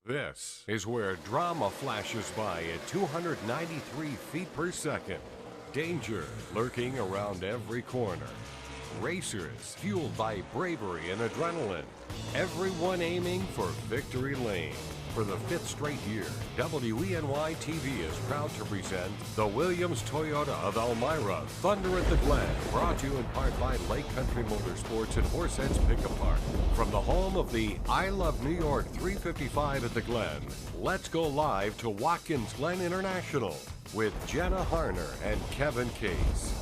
This is where drama flashes by at 293 feet per second. Danger lurking around every corner. Racers fueled by bravery and adrenaline. Everyone aiming for victory lane. For the 5th straight year, WENY TV is proud to present the Williams Toyota of Elmira Thunder at the Glen, brought to you in part by Lake Country Motorsports and Horseheads Pickup Park. From the home of the I Love New York 355 at the Glen, let's go live to Watkins Glen International with Jenna Harner and Kevin Case.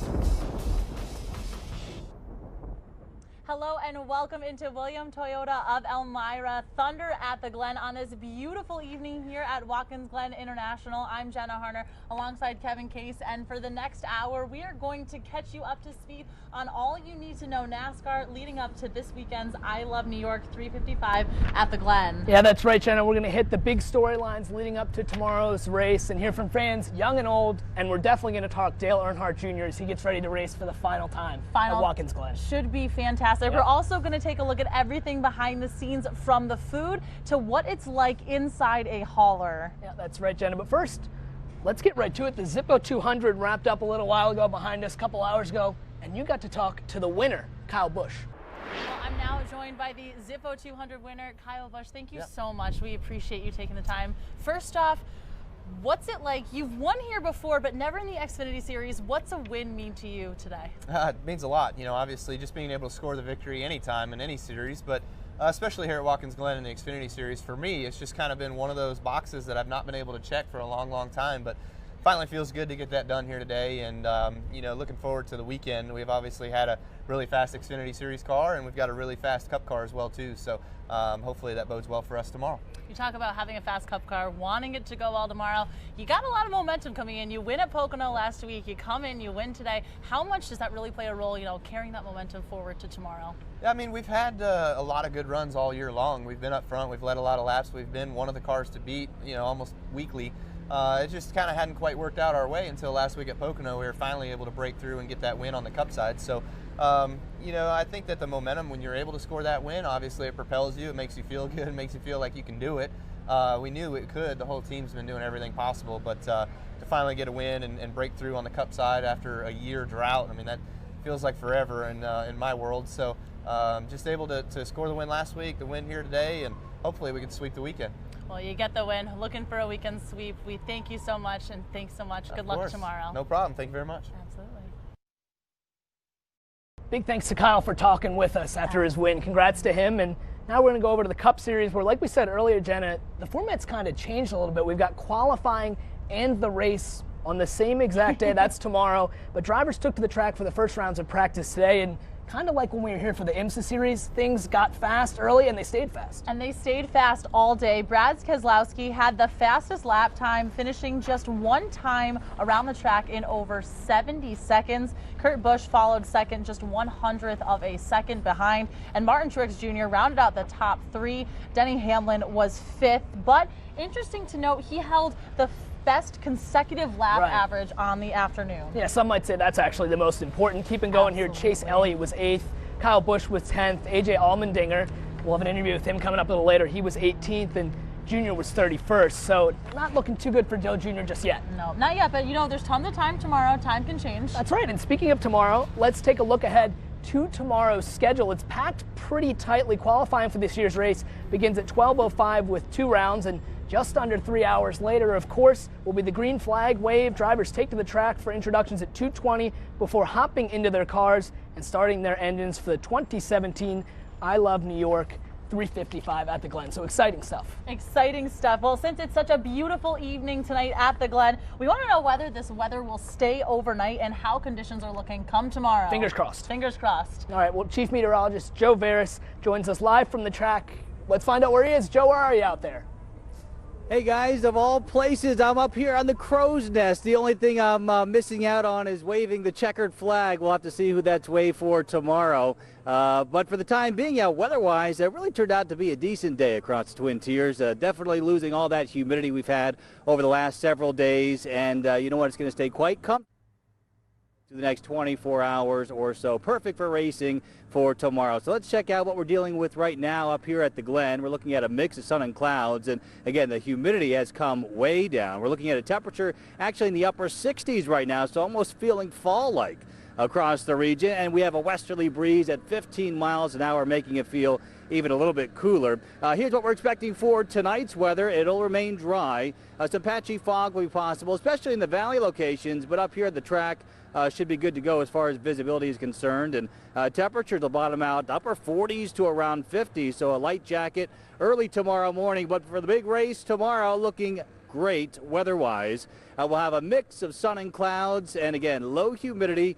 Hello and welcome into Williams Toyota of Elmira Thunder at the Glen on this beautiful evening here at Watkins Glen International. I'm Jenna Harner alongside Kevin Case, and for the next hour we are going to catch you up to speed on all you need to know NASCAR leading up to this weekend's I Love New York 355 at the Glen. Yeah, that's right, Jenna. We're going to hit the big storylines leading up to tomorrow's race and hear from fans young and old, and we're definitely going to talk Dale Earnhardt Jr. as he gets ready to race for the final time at Watkins Glen. Should be fantastic. Yep. We're also going to take a look at everything behind the scenes, from the food to what it's like inside a hauler. Yeah, that's right, Jenna. But first, let's get right to it. The Zippo 200 wrapped up a little while ago behind us, a couple hours ago, and you got to talk to the winner, Kyle Busch. Well, I'm now joined by the Zippo 200 winner, Kyle Busch. Thank you so much. We appreciate you taking the time. First off, what's it like? You've won here before, but never in the Xfinity Series. What's a win mean to you today? It means a lot. You know, obviously just being able to score the victory anytime in any series, but especially here at Watkins Glen in the Xfinity Series, for me, it's just kind of been one of those boxes that I've not been able to check for a long, long time, but finally feels good to get that done here today. And, you know, looking forward to the weekend. We've obviously had a really fast Xfinity Series car, and we've got a really fast Cup car as well, too. So hopefully that bodes well for us tomorrow. You talk about having a fast Cup car, wanting it to go well tomorrow. You got a lot of momentum coming in. You win at Pocono last week. You come in, you win today. How much does that really play a role, you know, carrying that momentum forward to tomorrow? Yeah, I mean, we've had a lot of good runs all year long. We've been up front. We've led a lot of laps. We've been one of the cars to beat, you know, almost weekly. It just kind of hadn't quite worked out our way until last week at Pocono. We were finally able to break through and get that win on the Cup side. So, you know, I think that the momentum, when you're able to score that win, obviously it propels you. It makes you feel good. It makes you feel like you can do it. We knew it could. The whole team's been doing everything possible. But to finally get a win and break through on the Cup side after a year drought, I mean, that feels like forever in my world. So just able to score the win last week, the win here today, and hopefully we can sweep the weekend. Well, you get the win. Looking for a weekend sweep. We thank you so much, and thanks so much. Good luck tomorrow. No problem. Thank you very much. Absolutely. Big thanks to Kyle for talking with us after his win. Congrats to him. And now we're going to go over to the Cup Series, where, like we said earlier, Jenna, the format's kind of changed a little bit. We've got qualifying and the race on the same exact day. That's tomorrow. But drivers took to the track for the first rounds of practice today, and kind of like when we were here for the IMSA Series, things got fast early and they stayed fast. And they stayed fast all day. Brad Keselowski had the fastest lap time, finishing just one time around the track in over 70 seconds. Kurt Busch followed second, just 1/100th of a second behind. And Martin Truex Jr. rounded out the top three. Denny Hamlin was fifth. But interesting to note, he held the best consecutive lap average on the afternoon. Yeah, some might say that's actually the most important. Keeping going here, Chase Elliott was 8th, Kyle Busch was 10th, AJ Allmendinger, we'll have an interview with him coming up a little later, he was 18th, and Junior was 31st, so not looking too good for Dale Jr. just yet. No, not yet, but you know, there's tons of time tomorrow. Time can change. That's right, and speaking of tomorrow, let's take a look ahead to tomorrow's schedule. It's packed pretty tightly. Qualifying for this year's race begins at 12:05 with 2 rounds, and just under 3 hours later, of course, will be the green flag wave. Drivers take to the track for introductions at 2:20 before hopping into their cars and starting their engines for the 2017 I Love New York 355 at the Glen. So exciting stuff. Exciting stuff. Well, since it's such a beautiful evening tonight at the Glen, we want to know whether this weather will stay overnight and how conditions are looking come tomorrow. Fingers crossed. Fingers crossed. All right, well, Chief Meteorologist Joe Veras joins us live from the track. Let's find out where he is. Joe, where are you out there? Hey guys, of all places, I'm up here on the crow's nest. The only thing I'm missing out on is waving the checkered flag. We'll have to see who that's waved for tomorrow. But for the time being, yeah, weather-wise, it really turned out to be a decent day across the Twin Tiers. Definitely losing all that humidity we've had over the last several days. And you know what? It's going to stay quite comfortable. the next 24 hours or so. Perfect for racing for tomorrow. So let's check out what we're dealing with right now up here at the Glen. We're looking at a mix of sun and clouds, and again, the humidity has come way down. We're looking at a temperature actually in the upper 60s right now, so almost feeling fall-like across the region, and we have a westerly breeze at 15 miles an hour, making it feel even a little bit cooler. Here's what we're expecting for tonight's weather. It'll remain dry. Some patchy fog will be possible, especially in the valley locations, but up here at the track should be good to go as far as visibility is concerned. And temperatures will bottom out upper 40s to around 50, so a light jacket early tomorrow morning. But for the big race tomorrow, looking great weather-wise. We'll have a mix of sun and clouds, and again, low humidity.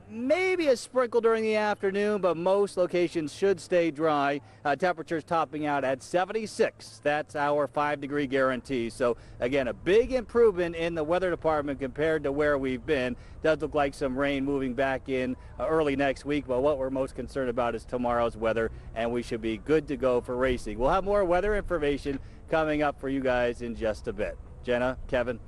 Maybe a sprinkle during the afternoon, but most locations should stay dry. Temperatures topping out at 76. That's our 5-degree guarantee. So again, a big improvement in the weather department compared to where we've been. Does look like some rain moving back in early next week, but what we're most concerned about is tomorrow's weather, and we should be good to go for racing. We'll have more weather information coming up for you guys in just a bit. Jenna, Kevin.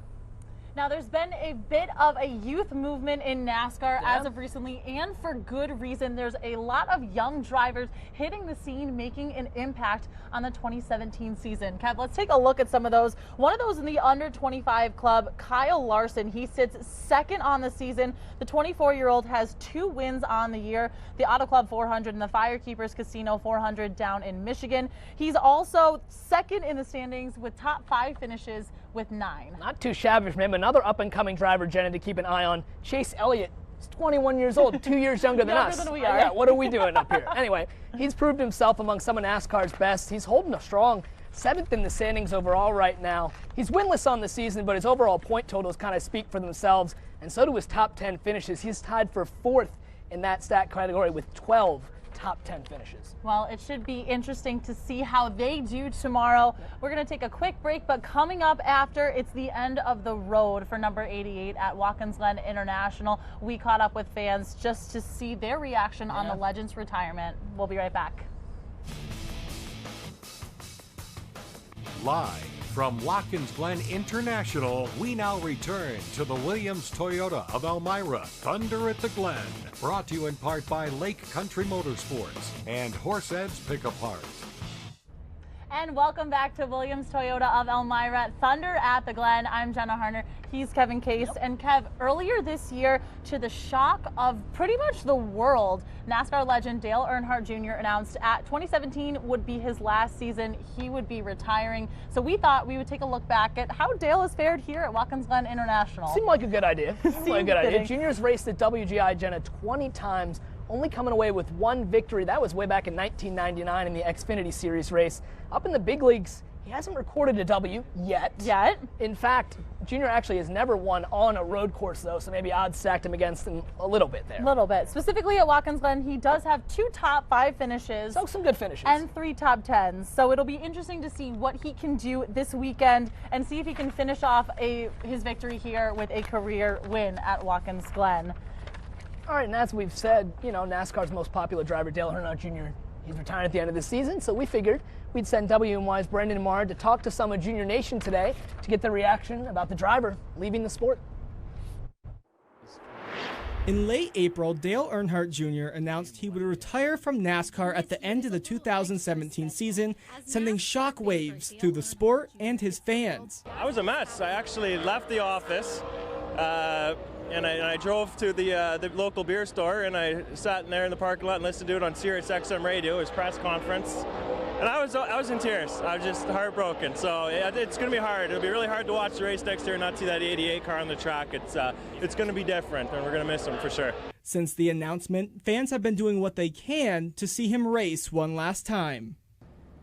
Now, there's been a bit of a youth movement in NASCAR as of recently, and for good reason. There's a lot of young drivers hitting the scene, making an impact on the 2017 season. Kev, let's take a look at some of those. One of those in the under 25 club, Kyle Larson. He sits second on the season. The 24-year-old has 2 wins on the year, the Auto Club 400 and the Firekeepers Casino 400 down in Michigan. He's also second in the standings with top 5 finishes with 9. Not too shabby from him. Another up-and-coming driver, Jenna, to keep an eye on. Chase Elliott is 21 years old, 2 years younger than us. Than we are. Yeah, what are we doing up here? Anyway, he's proved himself among some of NASCAR's best. He's holding a strong 7th in the standings overall right now. He's winless on the season, but his overall point totals kind of speak for themselves, and so do his top 10 finishes. He's tied for 4th in that stat category with 12 top 10 finishes. Well, it should be interesting to see how they do tomorrow. We're going to take a quick break, but coming up after, it's the end of the road for number 88 at Watkins Glen International. We caught up with fans just to see their reaction on the legend's retirement. We'll be right back. Live from Watkins Glen International, we now return to the Williams Toyota of Elmira, Thunder at the Glen. Brought to you in part by Lake Country Motorsports and Horseheads Pick-A-Part. And welcome back to Williams Toyota of Elmira, Thunder at the Glen. I'm Jenna Harner. He's Kevin Case. And Kev, earlier this year, to the shock of pretty much the world, NASCAR legend Dale Earnhardt Jr. announced 2017 would be his last season. He would be retiring. So we thought we would take a look back at how Dale has fared here at Watkins Glen International. Seemed like a good idea. Seemed like a good idea. Junior's raced at WGI, Jenna, 20 times, only coming away with 1 victory. That was way back in 1999 in the Xfinity Series race. Up in the big leagues, he hasn't recorded a W yet. In fact, Junior actually has never won on a road course, though, so maybe odds stacked him against him a little bit there. A little bit. Specifically at Watkins Glen, he does have 2 top 5 finishes. So some good finishes. And 3 top 10s. So it'll be interesting to see what he can do this weekend and see if he can finish off his victory here with a career win at Watkins Glen. All right, and as we've said, you know, NASCAR's most popular driver, Dale Earnhardt Jr., he's retiring at the end of the season, so we figured we'd send WNY's Brendan Marr to talk to some of Junior Nation today to get their reaction about the driver leaving the sport. In late April, Dale Earnhardt Jr. announced he would retire from NASCAR at the end of the 2017 season, sending shockwaves through the sport and his fans. I was a mess. I actually left the office. And I drove to the local beer store, and I sat in there in the parking lot and listened to it on Sirius XM radio, his press conference. And I was in tears. I was just heartbroken. So it's going to be hard. It'll be really hard to watch the race next year and not see that 88 car on the track. It's going to be different, and we're going to miss him for sure. Since the announcement, fans have been doing what they can to see him race one last time.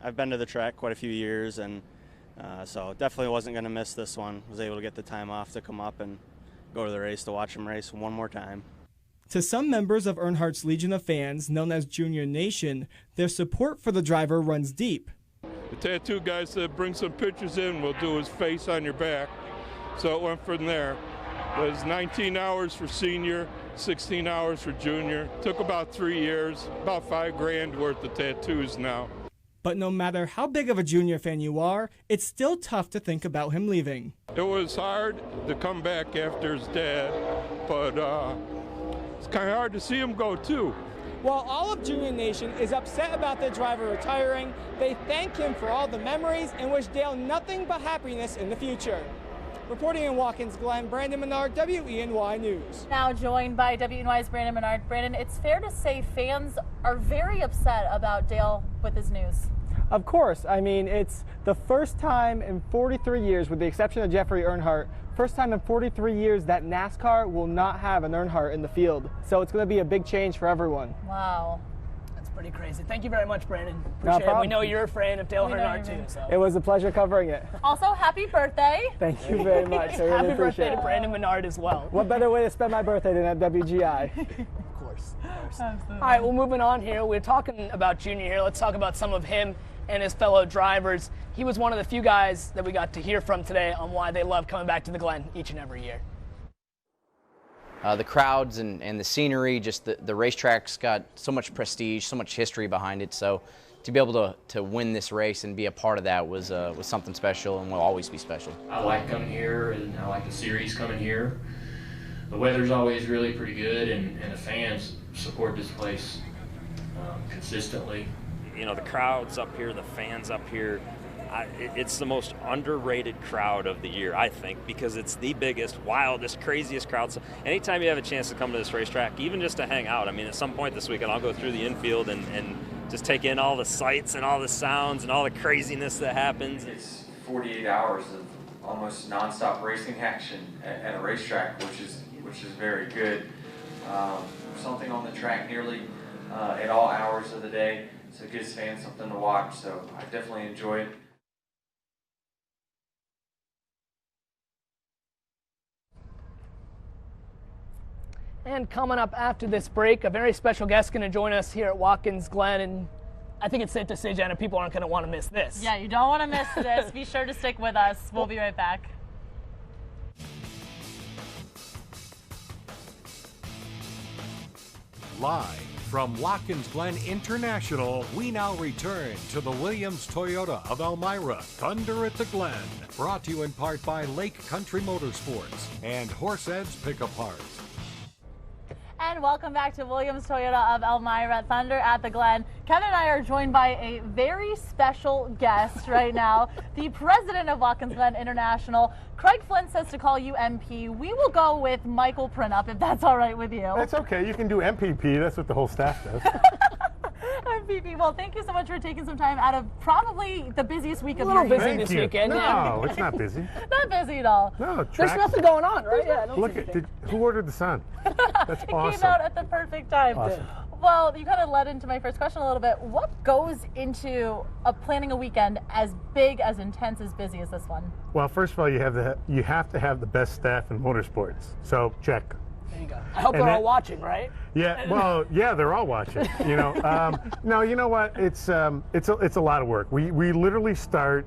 I've been to the track quite a few years, and so definitely wasn't going to miss this one. Was able to get the time off to come up and go to the race to watch him race one more time. To some members of Earnhardt's Legion of fans, known as Junior Nation, their support for the driver runs deep. The tattoo guy said, bring some pictures in, we'll do his face on your back. So it went from there. It was 19 hours for senior, 16 hours for junior. Took about 3 years, about $5,000 worth of tattoos now. But no matter how big of a Junior fan you are, it's still tough to think about him leaving. It was hard to come back after his dad, but it's kind of hard to see him go too. While all of Junior Nation is upset about their driver retiring, they thank him for all the memories and wish Dale nothing but happiness in the future. Reporting in Watkins Glen, Brandon Menard, WENY News. Now joined by WENY's Brandon Menard. Brandon, it's fair to say fans are very upset about Dale with his news. Of course. I mean, it's the first time in 43 years, with the exception of Jeffrey Earnhardt, first time in 43 years that NASCAR will not have an Earnhardt in the field. So it's going to be a big change for everyone. Wow. That's pretty crazy. Thank you very much, Brandon. No Appreciate it. problem. We know you're a fan of Dale Earnhardt too. So. It was a pleasure covering it. Also, happy birthday. Thank you very much. I really Happy appreciate birthday it. to Brandon Menard as well. What better way to spend my birthday than at WGI? Of course. Absolutely. All right, well, moving on here. We're talking about Junior here. Let's talk about some of him and his fellow drivers. He was one of the few guys that we got to hear from today on why they love coming back to the Glen each and every year. The crowds and the scenery, just the racetrack's got so much prestige, so much history behind it. So to be able to win this race and be a part of that was something special and will always be special. I like coming here, and I like the series coming here. The weather's always really pretty good, and the fans support this place consistently. You know, the crowds up here, the fans up here, it's the most underrated crowd of the year, I think, because it's the biggest, wildest, craziest crowd. So anytime you have a chance to come to this racetrack, even just to hang out, I mean, at some point this weekend I'll go through the infield and just take in all the sights and all the sounds and all the craziness that happens. It's 48 hours of almost nonstop racing action at a racetrack, which is very good. Something on the track nearly at all hours of the day, so it gives fans something to watch. So I definitely enjoy it. And coming up after this break, a very special guest going to join us here at Watkins Glen, and I think it's safe to say, Jenna, people aren't going to want to miss this. Yeah, you don't want to miss this. Be sure to stick with us. We'll be right back. Live from Watkins Glen International, we now return to the Williams Toyota of Elmira, Thunder at the Glen. Brought to you in part by Lake Country Motorsports and Horseheads Pickup Parts. And welcome back to Williams Toyota of Elmira, Thunder at the Glen. Kevin and I are joined by a very special guest right now, the president of Watkins Glen International. Craig Flynn says to call you MP. We will go with Michael Printup, if that's all right with you. That's okay. You can do MPP. That's what the whole staff does. MVP. Well, thank you so much for taking some time out of probably the busiest week of your year. Busy this weekend. No, it's not busy. Not busy at all. No, there's nothing going on, right? Yeah. Look, who ordered the sun? That's awesome. It came out at the perfect time. Awesome. Well, you kind of led into my first question a little bit. What goes into planning a weekend as big, as intense, as busy as this one? Well, first of all, you have to have the best staff in motorsports. So check. There you go. I hope they're all watching, right? Yeah. Well, yeah, they're all watching. You know. No, you know what? It's a lot of work. We literally start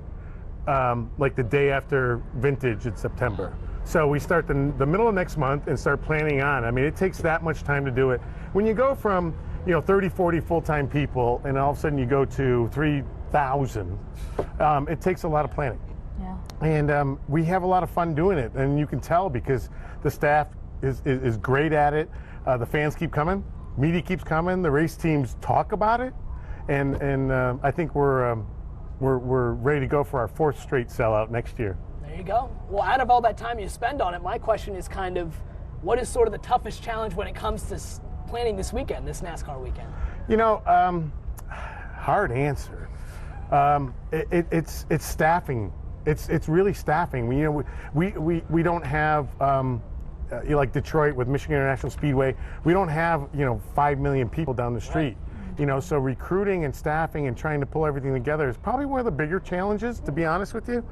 like the day after Vintage in September. So we start the middle of next month and start planning on. I mean, it takes that much time to do it. When you go from 30, 40 full-time people and all of a sudden you go to 3,000, it takes a lot of planning. Yeah. And we have a lot of fun doing it, and you can tell because the staff is great at it. The fans keep coming, media keeps coming, the race teams talk about it, and I think we're ready to go for our 4th straight sellout next year. There you go. Well, out of all that time you spend on it, my question is kind of, what is sort of the toughest challenge when it comes to planning this weekend, this NASCAR weekend? Hard answer. It's staffing. It's really staffing. We don't have like Detroit with Michigan International Speedway. We don't have 5 million people down the street. Right. So recruiting and staffing and trying to pull everything together is probably one of the bigger challenges, to be honest with you.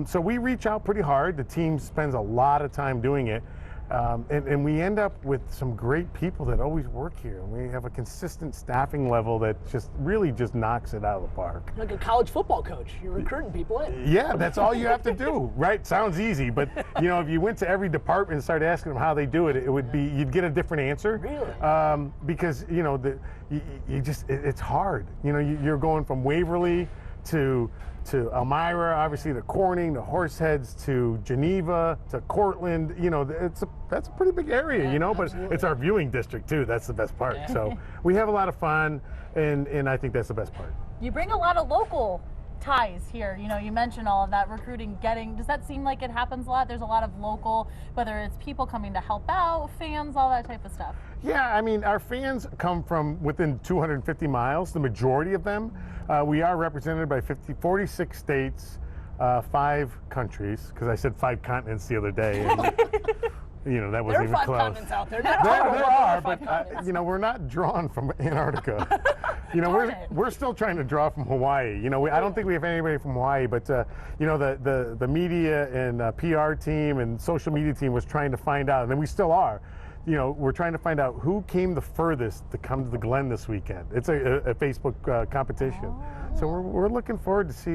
So we reach out pretty hard. The team spends a lot of time doing it. And we end up with some great people that always work here. And we have a consistent staffing level that really knocks it out of the park. Like a college football coach, you're recruiting people in. Yeah, that's all you have to do, right? Sounds easy, but if you went to every department and started asking them how they do it, you'd get a different answer. Really? Because it's hard. You're going from Waverly to Elmira, obviously to Corning, to Horseheads, to Geneva, to Cortland. You know, that's a pretty big area, you know, but it's our viewing district too. That's the best part. So we have a lot of fun, and I think that's the best part. You bring a lot of local ties here. You know, you mentioned all of that recruiting, does that seem like it happens a lot? There's a lot of local, whether it's people coming to help out, fans, all that type of stuff. Yeah, I mean, our fans come from within 250 miles, the majority of them. We are represented by 46 states, 5 countries, because I said 5 continents the other day. And, you know, that wasn't even close. There are 5 continents out there. There are, but you know, we're not drawn from Antarctica. You know, we're still trying to draw from Hawaii. You know, I don't think we have anybody from Hawaii, but you know, the media and PR team and social media team was trying to find out, and then we still are. You know, we're trying to find out who came the furthest to come to the Glen this weekend. It's a Facebook competition. So we're looking forward to see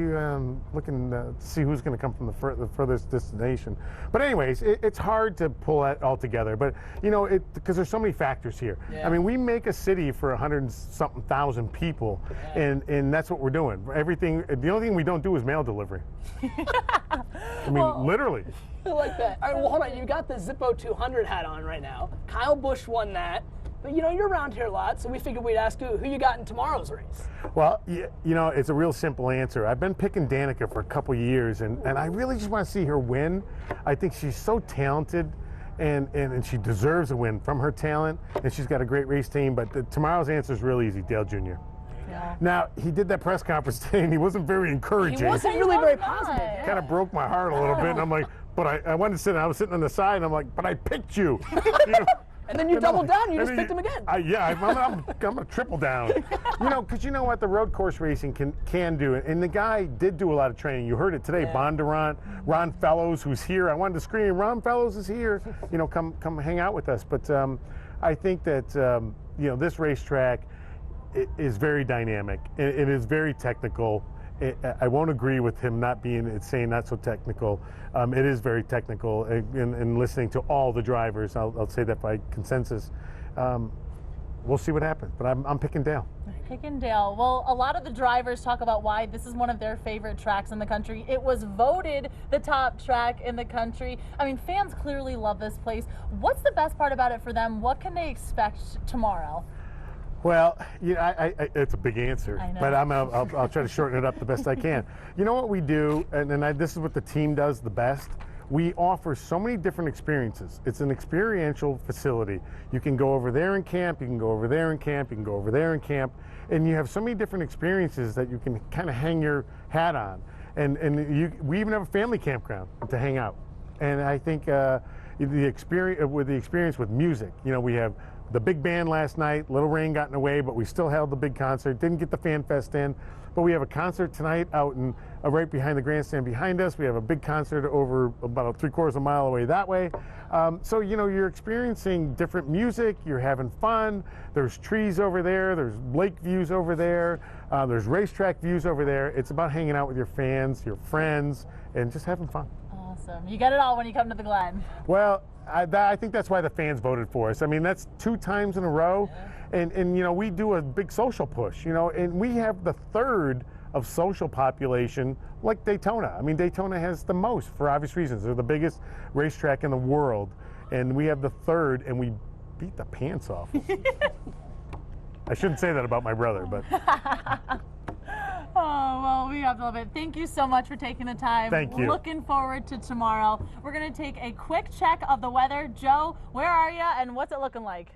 who's going to come from the furthest destination. But anyways, it's hard to pull that all together. But you know, because there's so many factors here. Yeah. I mean, we make a city for 100-something thousand people, and that's what we're doing. Everything. The only thing we don't do is mail delivery. I mean, literally. I like that. All right, well, hold on. You got the Zippo 200 hat on right now. Kyle Busch won that. But, you know, you're around here a lot, so we figured we'd ask you who you got in tomorrow's race. Well, you know, it's a real simple answer. I've been picking Danica for a couple years, and I really just want to see her win. I think she's so talented, and she deserves a win from her talent, and she's got a great race team. But tomorrow's answer is real easy, Dale Jr. Yeah. Now, he did that press conference today, and he wasn't very encouraging. He wasn't really very positive. Kind of broke my heart a little bit, and I'm like, but I wanted to sit, and I was sitting on the side, and I'm like, but I picked you. You know? And then you doubled down, you just picked him again. I'm going to triple down. You know, because you know what the road course racing can do, and the guy did do a lot of training. You heard it today, Bondurant, Ron Fellows, who's here. I wanted to scream, Ron Fellows is here. You know, come hang out with us. But I think that, you know, this racetrack is very dynamic. It is very technical. I won't agree with him saying not so technical. It is very technical, and listening to all the drivers, I'll say that by consensus. We'll see what happens, but I'm picking Dale. Picking Dale. Well, a lot of the drivers talk about why this is one of their favorite tracks in the country. It was voted the top track in the country. I mean, fans clearly love this place. What's the best part about it for them? What can they expect tomorrow? Well, yeah, it's a big answer, but I'll try to shorten it up the best I can. You know what we do, and this is what the team does the best. We offer so many different experiences. It's an experiential facility. You can go over there and camp, you can go over there and camp, you can go over there and camp, and you have so many different experiences that you can kind of hang your hat on. We even have a family campground to hang out. And I think the experience with music, you know, we have the big band last night. Little rain got in the way, but we still held the big concert. Didn't get the Fan Fest in, but we have a concert tonight out in right behind the grandstand behind us. We have a big concert over about 3/4 mile away that way. So you know, you're experiencing different music. You're having fun. There's trees over there. There's lake views over there. There's racetrack views over there. It's about hanging out with your fans, your friends, and just having fun. Awesome. You get it all when you come to the Glen. Well, I think that's why the fans voted for us. I mean, that's 2 times in a row. And you know, we do a big social push, you know, and we have the 3rd of social population like Daytona. I mean, Daytona has the most for obvious reasons. They're the biggest racetrack in the world. And we have the 3rd, and we beat the pants off. I shouldn't say that about my brother, but... Oh, well, we have to love it. Thank you so much for taking the time. Thank you. Looking forward to tomorrow. We're going to take a quick check of the weather. Joe, where are you and what's it looking like?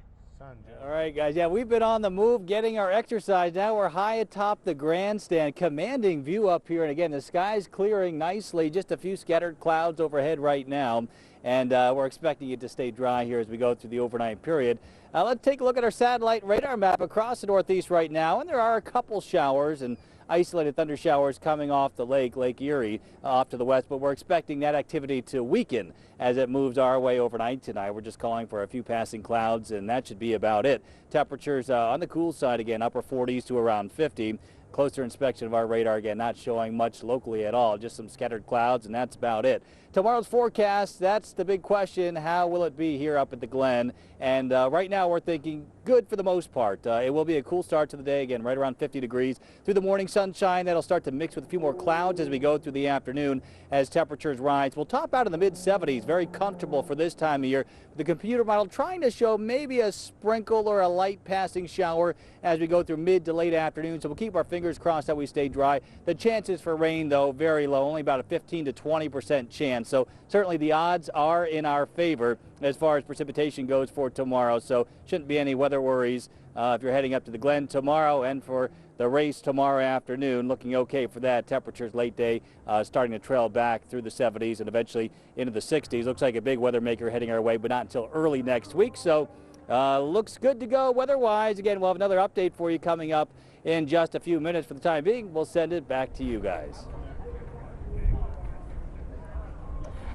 All right, guys. Yeah, we've been on the move getting our exercise. Now we're high atop the grandstand. Commanding view up here. And again, the sky's clearing nicely. Just a few scattered clouds overhead right now. And we're expecting it to stay dry here as we go through the overnight period. Let's take a look at our satellite radar map across the Northeast right now. And there are a couple showers and isolated thunder showers coming off the Lake Erie off to the west, but we're expecting that activity to weaken as it moves our way overnight tonight. We're just calling for a few passing clouds, and that should be about it. Temperatures on the cool side again, upper 40s to around 50. Closer inspection of our radar again, not showing much locally at all, just some scattered clouds, and that's about it. Tomorrow's forecast, that's the big question. How will it be here up at the Glen? And right now we're thinking good for the most part. It will be a cool start to the day, again, right around 50 degrees. Through the morning sunshine, that'll start to mix with a few more clouds as we go through the afternoon as temperatures rise. We'll top out in the mid-70s, very comfortable for this time of year. The computer model trying to show maybe a sprinkle or a light passing shower as we go through mid to late afternoon, so we'll keep our fingers crossed that we stay dry. The chances for rain, though, very low, only about a 15 to 20% chance, so certainly the odds are in our favor as far as precipitation goes for tomorrow, so shouldn't be any weather worries if you're heading up to the Glen tomorrow, and for the race tomorrow afternoon, looking okay for that. Temperatures late day starting to trail back through the 70s and eventually into the 60s. Looks like a big weather maker heading our way, but not until early next week, so looks good to go weather-wise. Again, we'll have another update for you coming up in just a few minutes. For the time being, we'll send it back to you guys.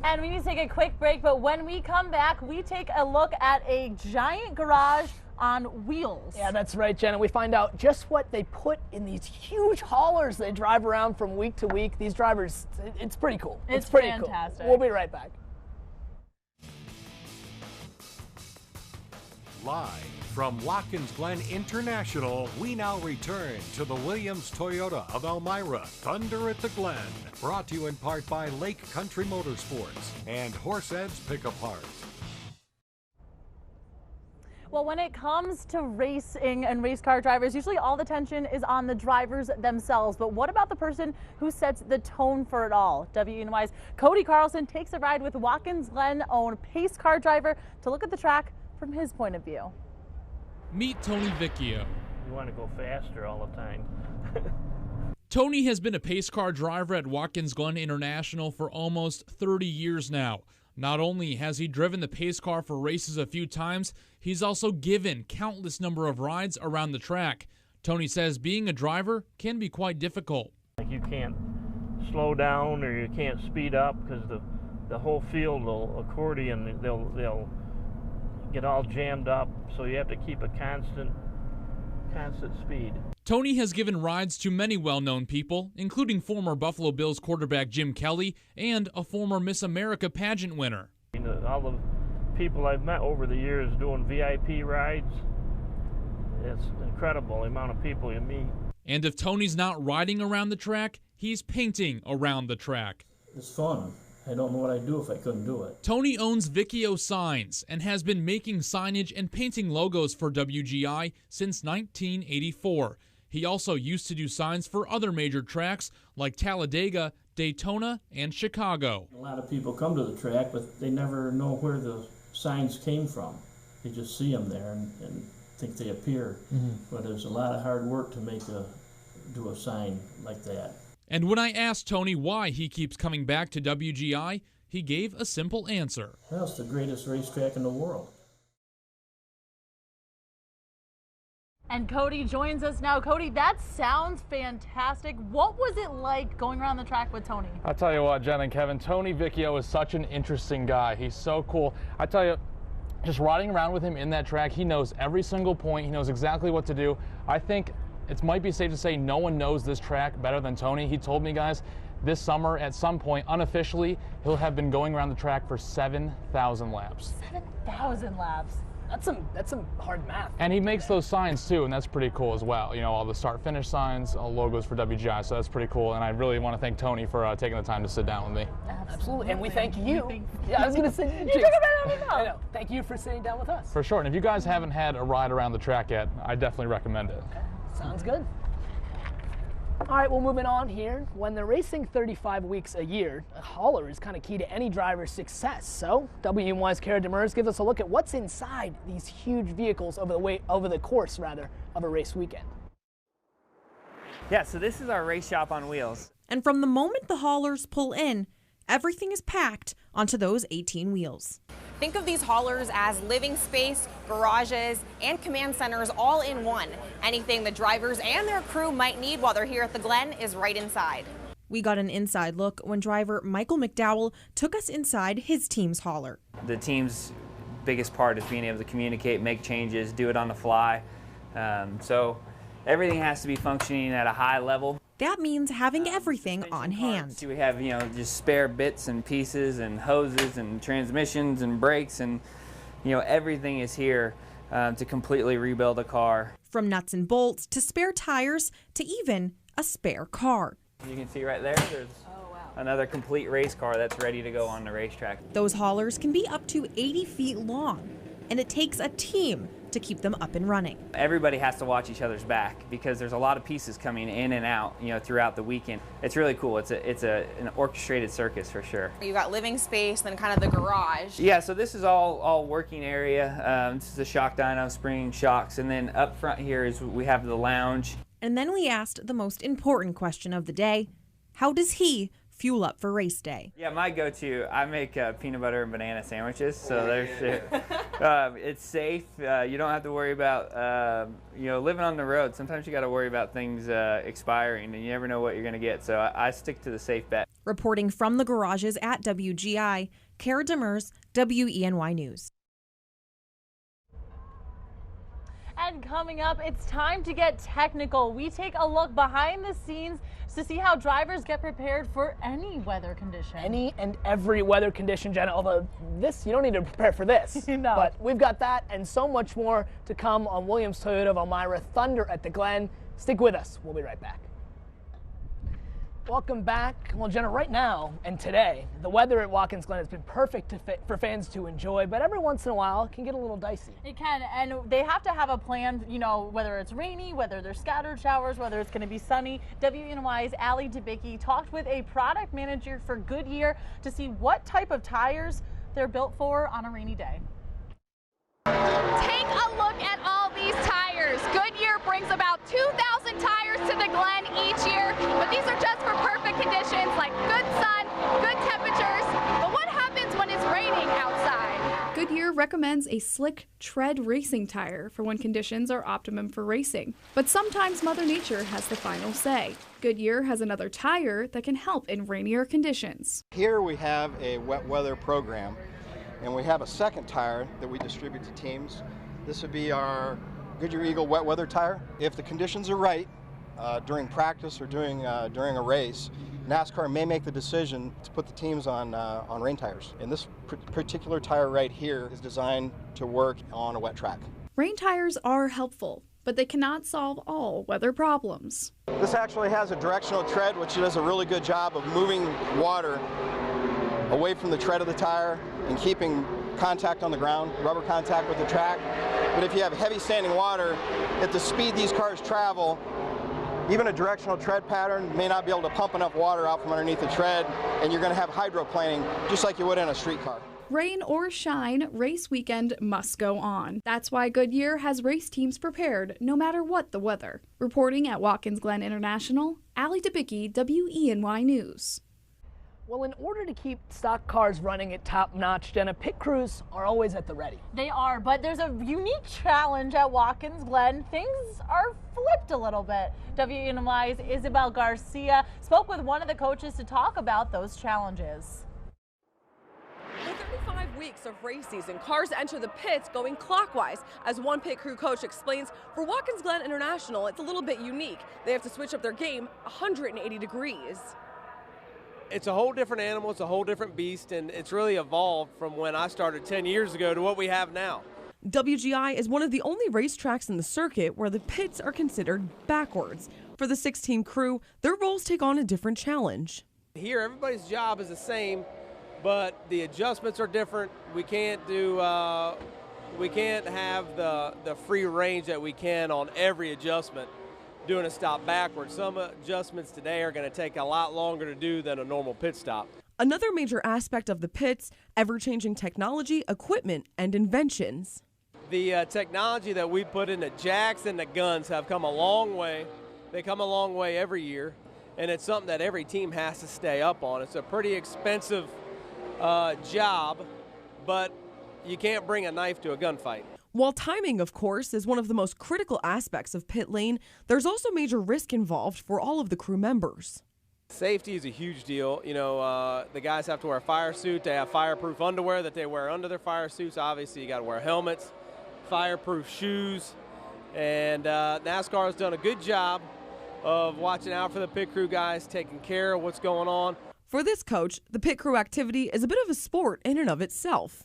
And we need to take a quick break, but when we come back, we take a look at a giant garage on wheels. Yeah, that's right, Jenna. We find out just what they put in these huge haulers they drive around from week to week. These drivers, it's pretty cool. It's pretty fantastic. Cool. We'll be right back. Live from Watkins Glen International, we now return to the Williams Toyota of Elmira, Thunder at the Glen. Brought to you in part by Lake Country Motorsports and Horseheads Pickup Parts. Well, when it comes to racing and race car drivers, usually all the attention is on the drivers themselves. But what about the person who sets the tone for it all? WENY's Cody Carlson takes a ride with Watkins Glen-owned pace car driver to look at the track from his point of view. Meet Tony Vicchio. You want to go faster all the time. Tony has been a pace car driver at Watkins Glen International for almost 30 years now. Not only has he driven the pace car for races a few times, he's also given countless number of rides around the track. Tony says being a driver can be quite difficult. Like you can't slow down or you can't speed up because the whole field will accordion. They'll get all jammed up, so you have to keep a constant speed. Tony has given rides to many well-known people, including former Buffalo Bills quarterback Jim Kelly and a former Miss America pageant winner. All the people I've met over the years doing VIP rides, it's incredible the amount of people you meet. And if Tony's not riding around the track, he's painting around the track. It's fun. I don't know what I'd do if I couldn't do it. Tony owns Vicchio Signs and has been making signage and painting logos for WGI since 1984. He also used to do signs for other major tracks like Talladega, Daytona, and Chicago. A lot of people come to the track, but they never know where the signs came from. They just see them there and think they appear. But there's a lot of hard work to do a sign like that. And when I asked Tony why he keeps coming back to WGI, he gave a simple answer. Well, it's the greatest racetrack in the world. And Cody joins us now. Cody, that sounds fantastic. What was it like going around the track with Tony? I'll tell you what, Jen and Kevin, Tony Vicchio is such an interesting guy. He's so cool. I tell you, just riding around with him in that track, he knows every single point. He knows exactly what to do. I think it might be safe to say no one knows this track better than Tony. He told me, guys, this summer at some point, unofficially, he'll have been going around the track for 7,000 laps. 7,000 laps. That's some hard math. And he makes those signs too, and that's pretty cool as well. You know, all the start-finish signs, all logos for WGI, so that's pretty cool. And I really want to thank Tony for taking the time to sit down with me. Absolutely, and we thank you. Yeah, I was going to say, you took it right out of I know. Thank you for sitting down with us. For sure, and if you guys haven't had a ride around the track yet, I definitely recommend it. Okay. Sounds good. All right, well, moving on here. When they're racing 35 weeks a year, a hauler is kind of key to any driver's success. So, WENY's Kara Demers gives us a look at what's inside these huge vehicles over the course of a race weekend. Yeah, so this is our race shop on wheels. And from the moment the haulers pull in, everything is packed onto those 18 wheels. Think of these haulers as living space, garages, and command centers all in one. Anything the drivers and their crew might need while they're here at the Glen is right inside. We got an inside look when driver Michael McDowell took us inside his team's hauler. The team's biggest part is being able to communicate, make changes, do it on the fly. So everything has to be functioning at a high level. That means having everything on hand. We have, just spare bits and pieces and hoses and transmissions and brakes, and, everything is here to completely rebuild a car. From nuts and bolts to spare tires to even a spare car. You can see right there, there's another complete race car that's ready to go on the racetrack. Those haulers can be up to 80 feet long, and it takes a team to keep them up and running. Everybody has to watch each other's back because there's a lot of pieces coming in and out, throughout the weekend. It's really cool. It's an orchestrated circus for sure. You got living space, then kind of the garage. Yeah, so this is all working area. This is the shock dyno, spring shocks, and then up front here we have the lounge. And then we asked the most important question of the day: how does he fuel up for race day? Yeah, my go-to, I make peanut butter and banana sandwiches, so it's safe. You don't have to worry about, living on the road. Sometimes you got to worry about things expiring, and you never know what you're going to get, so I stick to the safe bet. Reporting from the garages at WGI, Kara Demers, WENY News. And coming up, it's time to get technical. We take a look behind the scenes to see how drivers get prepared for any weather condition. Any and every weather condition, Jenna, although this, you don't need to prepare for this. No. But we've got that and so much more to come on Williams Toyota of Elmira Thunder at the Glen. Stick with us. We'll be right back. Welcome back. Well, Jenna, right now and today, the weather at Watkins Glen has been perfect for fans to enjoy, but every once in a while it can get a little dicey. It can, and they have to have a plan, whether it's rainy, whether there's scattered showers, whether it's going to be sunny. WENY's Allie Debicki talked with a product manager for Goodyear to see what type of tires they're built for on a rainy day. Take a look at all these tires. Goodyear brings about 2,000 tires to the Glen each year, but these are just for perfect conditions like good sun, good temperatures. But what happens when it's raining outside? Goodyear recommends a slick tread racing tire for when conditions are optimum for racing. But sometimes Mother Nature has the final say. Goodyear has another tire that can help in rainier conditions. Here we have a wet weather program, and we have a second tire that we distribute to teams. This would be our Goodyear Eagle wet weather tire. If the conditions are right during practice or during a race, NASCAR may make the decision to put the teams on rain tires. And this particular tire right here is designed to work on a wet track. Rain tires are helpful, but they cannot solve all weather problems. This actually has a directional tread, which does a really good job of moving water away from the tread of the tire and keeping contact on the ground, rubber contact with the track. But if you have heavy standing water, at the speed these cars travel, even a directional tread pattern may not be able to pump enough water out from underneath the tread, and you're going to have hydroplaning just like you would in a street car. Rain or shine, race weekend must go on. That's why Goodyear has race teams prepared no matter what the weather. Reporting at Watkins Glen International, Allie Debicki, WENY News. Well, in order to keep stock cars running at top notch, Jenna, pit crews are always at the ready. They are, but there's a unique challenge at Watkins Glen. Things are flipped a little bit. WENY's Isabel Garcia spoke with one of the coaches to talk about those challenges. With 35 weeks of race season, cars enter the pits going clockwise. As one pit crew coach explains, for Watkins Glen International, it's a little bit unique. They have to switch up their game 180 degrees. It's a whole different animal, it's a whole different beast, and it's really evolved from when I started 10 years ago to what we have now. WGI is one of the only racetracks in the circuit where the pits are considered backwards. For the 6-team crew, their roles take on a different challenge. Here, everybody's job is the same, but the adjustments are different. We can't have the free range that we can on every adjustment doing a stop backwards. Some adjustments today are going to take a lot longer to do than a normal pit stop. Another major aspect of the pits, ever-changing technology, equipment, and inventions. The technology that we put in the jacks and the guns have come a long way. They come a long way every year, and it's something that every team has to stay up on. It's a pretty expensive job, but you can't bring a knife to a gunfight. While timing, of course, is one of the most critical aspects of pit lane, there's also major risk involved for all of the crew members. Safety is a huge deal. The guys have to wear a fire suit. They have fireproof underwear that they wear under their fire suits. Obviously, you got to wear helmets, fireproof shoes, and NASCAR has done a good job of watching out for the pit crew guys, taking care of what's going on. For this coach, the pit crew activity is a bit of a sport in and of itself.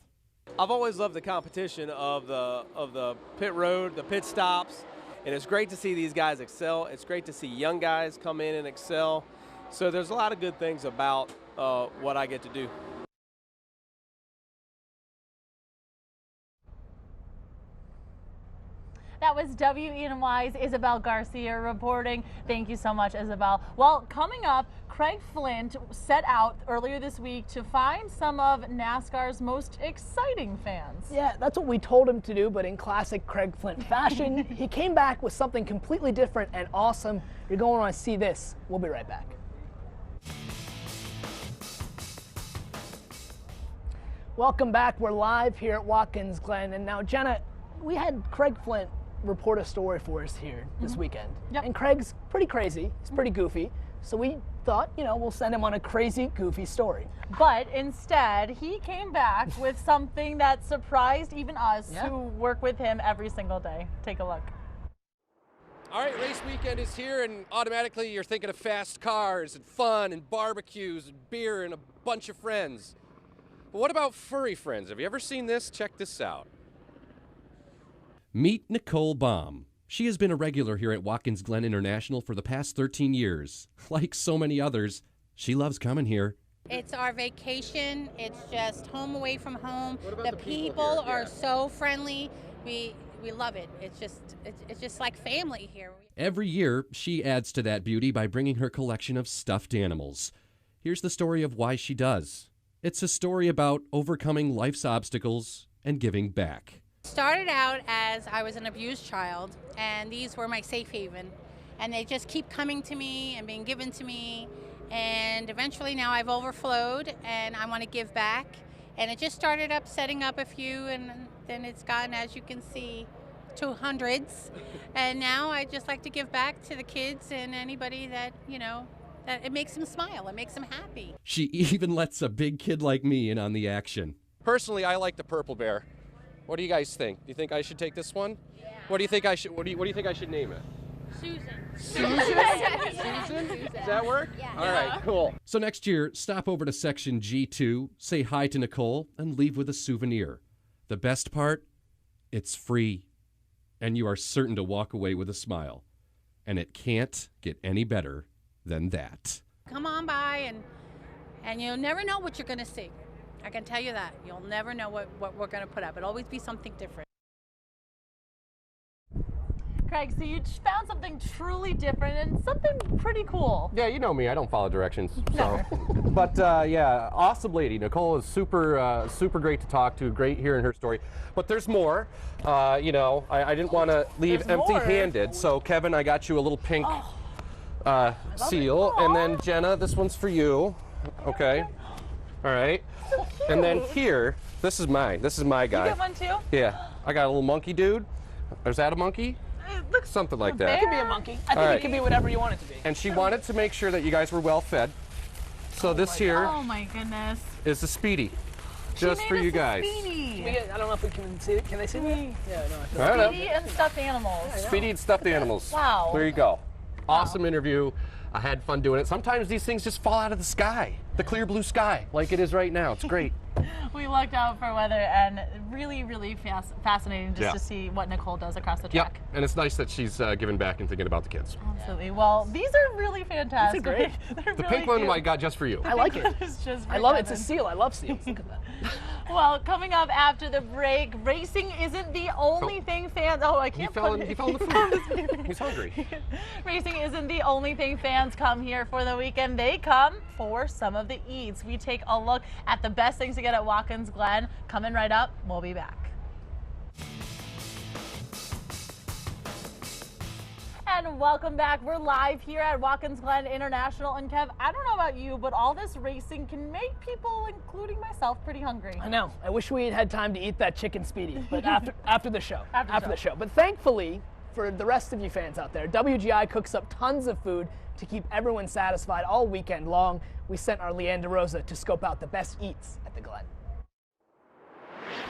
I've always loved the competition of the pit road, the pit stops, and it's great to see these guys excel. It's great to see young guys come in and excel. So there's a lot of good things about what I get to do. That was WENY's Isabel Garcia reporting. Thank you so much, Isabel. Well, coming up, Craig Flint set out earlier this week to find some of NASCAR's most exciting fans. Yeah, that's what we told him to do, but in classic Craig Flint fashion, he came back with something completely different and awesome. You're going to want to see this. We'll be right back. Welcome back. We're live here at Watkins Glen. And now, Jenna, we had Craig Flint report a story for us here this weekend. Yep. And Craig's pretty crazy. He's pretty goofy. So we thought, you know, we'll send him on a crazy, goofy story. But instead, he came back with something that surprised even us who work with him every single day. Take a look. All right, race weekend is here, and automatically you're thinking of fast cars and fun and barbecues and beer and a bunch of friends. But what about furry friends? Have you ever seen this? Check this out. Meet Nicole Baum. She has been a regular here at Watkins Glen International for the past 13 years. Like so many others, she loves coming here. It's our vacation. It's just home away from home. The people are so friendly. We love it. It's just like family here. Every year, she adds to that beauty by bringing her collection of stuffed animals. Here's the story of why she does. It's a story about overcoming life's obstacles and giving back. Started out as I was an abused child, and these were my safe haven. And they just keep coming to me and being given to me. And eventually now I've overflowed, and I want to give back. And it just started up setting up a few, and then it's gotten, as you can see, to hundreds. And now I just like to give back to the kids and anybody that, you know, that it makes them smile, it makes them happy. She even lets a big kid like me in on the action. Personally, I like the purple bear. What do you guys think? Do you think I should take this one? Yeah. What do you think I should? What do you think I should name it? Susan. Susan? Does that work? Yeah. All right, cool. So next year, stop over to section G2, say hi to Nicole, and leave with a souvenir. The best part? It's free. And you are certain to walk away with a smile. And it can't get any better than that. Come on by, and you'll never know what you're going to see. I can tell you that. You'll never know what we're going to put up. It'll always be something different. Craig, so you found something truly different and something pretty cool. Yeah, you know me. I don't follow directions. So, but yeah, awesome lady. Nicole is super great to talk to. Great hearing her story. But there's more. You know, I didn't want to leave empty-handed. So Kevin, I got you a little pink seal, and then Jenna, this one's for you. Okay. All right. So cute. And then here, this is my guy. You get one too? Yeah. I got a little monkey dude. Is that a monkey? It looks something like that. It could be a monkey. I think it could be whatever you want it to be. And she wanted to make sure that you guys were well fed. So this here Oh my goodness. is the Speedy. Just for you guys. Speedy. I don't know if we can see it. Can they see me? Yeah, no. I don't know. Speedy and stuffed animals. Speedy and stuffed animals. Wow. There you go. Awesome interview. I had fun doing it. Sometimes these things just fall out of the sky, the clear blue sky, like it is right now. It's great. We looked out for weather, and really fascinating just Yeah. to see what Nicole does across the Yep. track. And it's nice that she's giving back and thinking about the kids. Absolutely. Well, these are really fantastic. These are great. They're The really pink one cute. I got just for you. I like it. It's just I love it. for It's a Kevin. seal. I love seals. Look at that. Well, coming up after the break, racing isn't the only thing fans. Oh, I can't. He fell put in it. the food. He's hungry. Racing isn't the only thing fans come here for the weekend. They come for some of the eats. We take a look at the best things to get at Watkins Glen. Coming right up, we'll be back. And welcome back. We're live here at Watkins Glen International. And Kev, I don't know about you, but all this racing can make people, including myself, pretty hungry. I know. I wish we had had time to eat that chicken Speedy, but after the show. After the show. But thankfully, for the rest of you fans out there, WGI cooks up tons of food to keep everyone satisfied all weekend long. We sent our Leanne DeRosa to scope out the best eats at the Glen.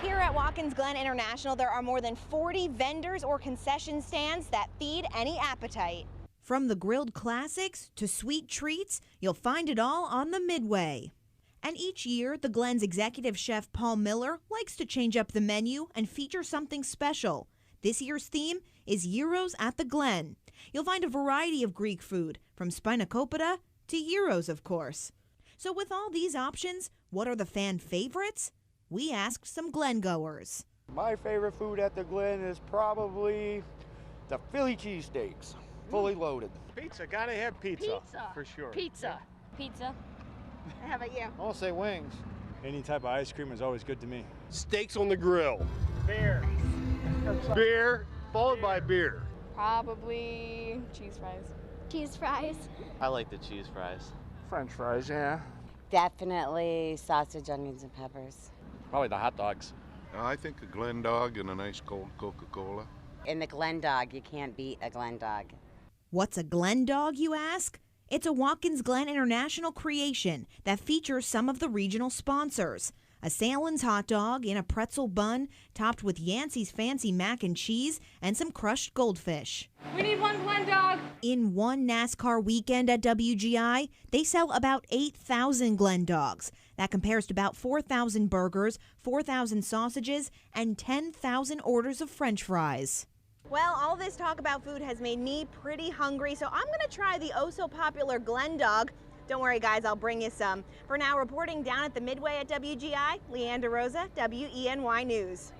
Here at Watkins Glen International, there are more than 40 vendors or concession stands that feed any appetite. From the grilled classics to sweet treats, you'll find it all on the Midway. And each year, the Glen's executive chef Paul Miller likes to change up the menu and feature something special. This year's theme is Gyros at the Glen. You'll find a variety of Greek food, from spanakopita to gyros, of course. So with all these options, what are the fan favorites? We asked some Glen goers. My favorite food at the Glen is probably the Philly cheesesteaks, fully loaded. Pizza, gotta have pizza. For sure. Pizza. How about you? I'll say wings. Any type of ice cream is always good to me. Steaks on the grill. Beer. Beer, followed by beer. Probably cheese fries. Cheese fries. I like the cheese fries. French fries, yeah. Definitely sausage, onions, and peppers. Probably the hot dogs. I think a Glen dog and a nice cold Coca-Cola. In the Glen dog, you can't beat a Glen dog. What's a Glen dog, you ask? It's a Watkins Glen International creation that features some of the regional sponsors. A Salen's hot dog in a pretzel bun topped with Yancey's fancy mac and cheese and some crushed goldfish. We need one Glen dog. In one NASCAR weekend at WGI, they sell about 8,000 Glen dogs. That compares to about 4,000 burgers, 4,000 sausages, and 10,000 orders of French fries. Well, all this talk about food has made me pretty hungry, so I'm going to try the oh-so-popular Glen dog. Don't worry, guys, I'll bring you some. For now, reporting down at the Midway at WGI, Leanne DeRosa, WENY News.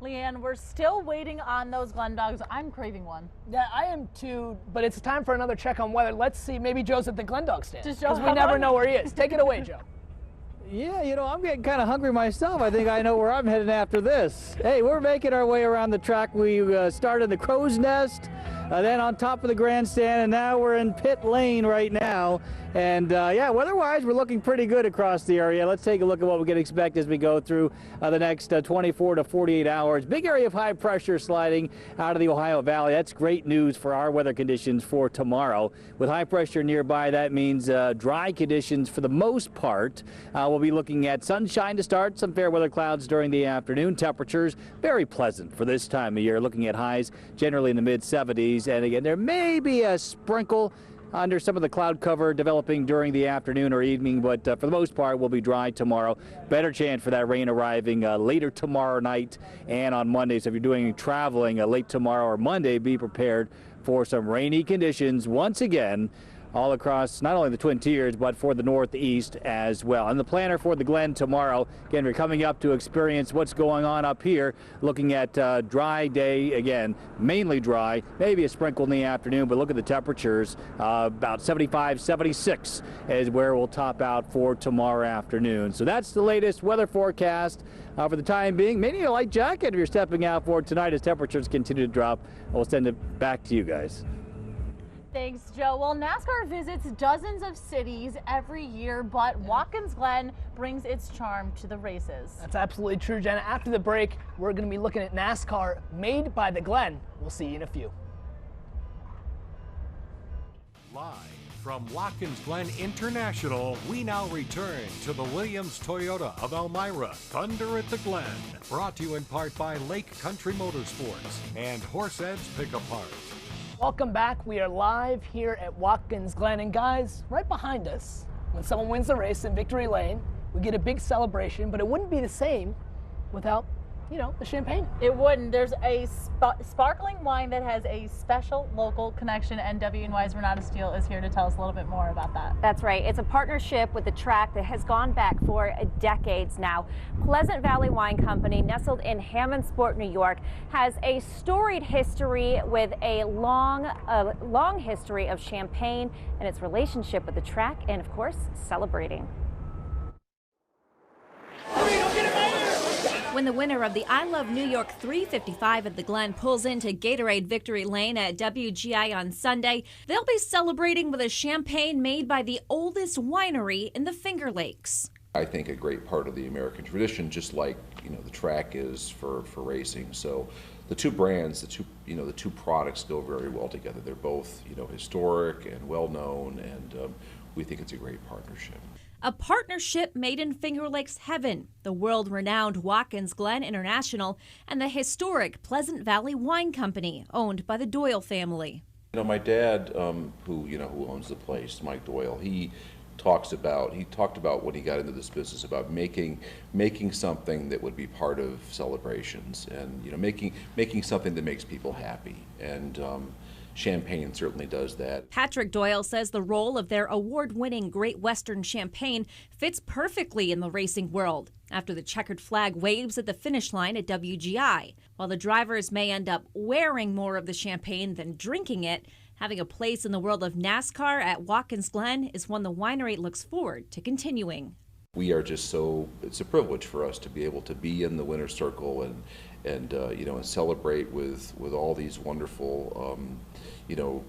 Leanne, we're still waiting on those Glen dogs. I'm craving one. Yeah, I am too, but it's time for another check on weather. Let's see, maybe Joe's at the Glen dog stand. Because we never know where he is. Take it away, Joe. Yeah, I'm getting kind of hungry myself. I think I know where I'm heading after this. Hey, we're making our way around the track. We started in the Crow's Nest, then on top of the grandstand, and now we're in pit lane right now. And yeah, weather-wise, we're looking pretty good across the area. Let's take a look at what we can expect as we go through the next 24 to 48 hours. Big area of high pressure sliding out of the Ohio Valley. That's great news for our weather conditions for tomorrow. With high pressure nearby, that means dry conditions for the most part. We'll be looking at sunshine to start, some fair weather clouds during the afternoon. Temperatures very pleasant for this time of year, looking at highs generally in the mid-70s. And again, there may be a sprinkle under some of the cloud cover developing during the afternoon or evening, but for the most part, we'll be dry tomorrow. Better chance for that rain arriving later tomorrow night and on Monday. So if you're doing traveling late tomorrow or Monday, be prepared for some rainy conditions once again all across not only the Twin Tiers, but for the Northeast as well. And the planner for the Glen tomorrow, again, we're coming up to experience what's going on up here, looking at dry day, again, mainly dry, maybe a sprinkle in the afternoon, but look at the temperatures, about 75, 76 is where we'll top out for tomorrow afternoon. So that's the latest weather forecast for the time being. Maybe a light jacket if you're stepping out for tonight as temperatures continue to drop. We'll send it back to you guys. Thanks, Joe. Well, NASCAR visits dozens of cities every year, but Watkins Glen brings its charm to the races. That's absolutely true, Jenna. After the break, we're going to be looking at NASCAR made by the Glen. We'll see you in a few. Live from Watkins Glen International, we now return to the Williams Toyota of Elmira, Thunder at the Glen. Brought to you in part by Lake Country Motorsports and Horseheads Pick-A Parts. Welcome back. We are live here at Watkins Glen. And guys, right behind us, when someone wins the race in Victory Lane, we get a big celebration, but it wouldn't be the same without, the champagne. It wouldn't. There's a sparkling wine that has a special local connection, and WNY's Renata Steele is here to tell us a little bit more about that. That's right. It's a partnership with the track that has gone back for decades now. Pleasant Valley Wine Company, nestled in Hammondsport, New York, has a storied history with a long history of champagne and its relationship with the track, and of course, celebrating. When the winner of the I Love New York 355 at the Glen pulls into Gatorade Victory Lane at WGI on Sunday, they'll be celebrating with a champagne made by the oldest winery in the Finger Lakes. I think a great part of the American tradition, just like the track is for racing. So the two brands, the two products go very well together. They're both historic and well known, and we think it's a great partnership. A partnership made in Finger Lakes heaven, the world-renowned Watkins Glen International and the historic Pleasant Valley Wine Company, owned by the Doyle family. My dad, who owns the place, Mike Doyle, he talked about when he got into this business about making something that would be part of celebrations, and making something that makes people happy, and champagne certainly does that. Patrick Doyle says the role of their award-winning Great Western champagne fits perfectly in the racing world after the checkered flag waves at the finish line at WGI. While the drivers may end up wearing more of the champagne than drinking it, having a place in the world of NASCAR at Watkins Glen is one the winery looks forward to continuing. We are just it's a privilege for us to be able to be in the winner's circle and celebrate with all these wonderful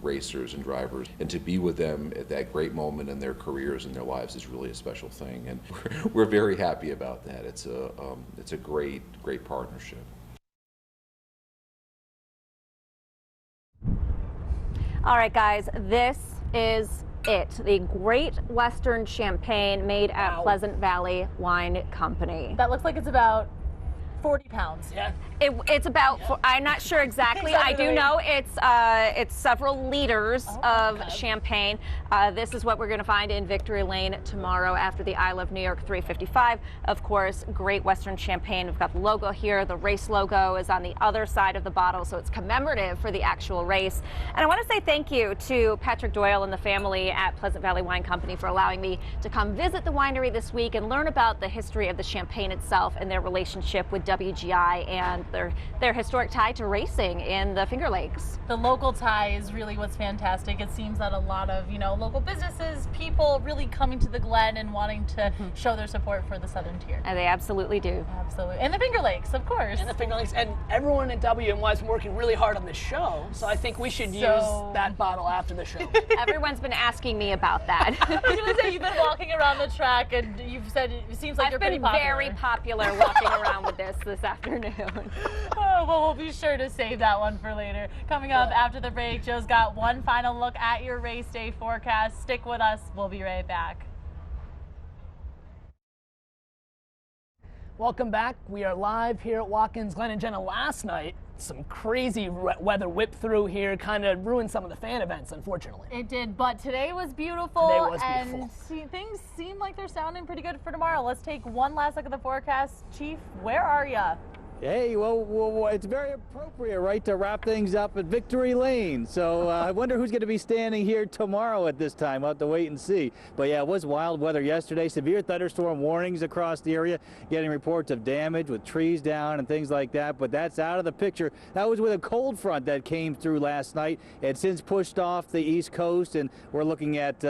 racers and drivers, and to be with them at that great moment in their careers and their lives is really a special thing, and we're very happy about that. It's a great partnership. All right, guys, this is it. The Great Western Champagne made at Pleasant Valley Wine Company. That looks like it's about 40 pounds. Yeah. It's about, I'm not sure exactly. I do know it's several liters of champagne. This is what we're going to find in Victory Lane tomorrow after the I Love New York 355. Of course, Great Western Champagne. We've got the logo here. The race logo is on the other side of the bottle, so it's commemorative for the actual race. And I want to say thank you to Patrick Doyle and the family at Pleasant Valley Wine Company for allowing me to come visit the winery this week and learn about the history of the champagne itself and their relationship with WGI and their historic tie to racing in the Finger Lakes. The local tie is really what's fantastic. It seems that a lot of, local businesses, people really coming to the Glen and wanting to show their support for the Southern Tier. And they absolutely do. Absolutely. And the Finger Lakes, of course. And the Finger Lakes. And everyone at WNY has been working really hard on this show, so I think we should use that bottle after the show. Everyone's been asking me about that. I was going to say, you've been walking around the track, and you've said it seems like you're pretty popular. I've been very popular walking around with this afternoon. Oh, well, we'll be sure to save that one for later. Coming up after the break, Joe's got one final look at your race day forecast. Stick with us. We'll be right back. Welcome back. We are live here at Watkins Glen. And Jenna, last night, some crazy weather whipped through here, kind of ruined some of the fan events, unfortunately. It did, but today was beautiful. Today was beautiful. And things seem like they're sounding pretty good for tomorrow. Let's take one last look at the forecast. Chief, where are you? Hey, well, it's very appropriate, right, to wrap things up at Victory Lane. So I wonder who's going to be standing here tomorrow at this time. We'll have to wait and see. But yeah, it was wild weather yesterday. Severe thunderstorm warnings across the area, getting reports of damage with trees down and things like that. But that's out of the picture. That was with a cold front that came through last night. It's since pushed off the East Coast, and we're looking at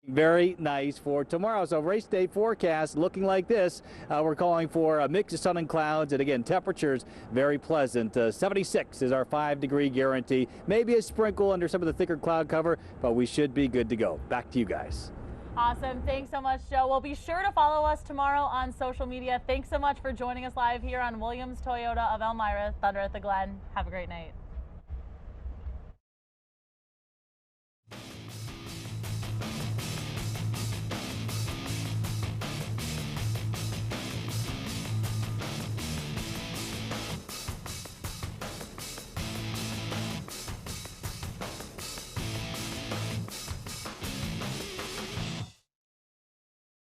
very nice for tomorrow. So race day forecast looking like this. We're calling for a mix of sun and clouds, and again, temperatures very pleasant. 76 is our 5-degree guarantee. Maybe a sprinkle under some of the thicker cloud cover, but we should be good to go. Back to you guys. Awesome. Thanks so much, Joe. Well, be sure to follow us tomorrow on social media. Thanks so much for joining us live here on Williams Toyota of Elmira, Thunder at the Glen. Have a great night.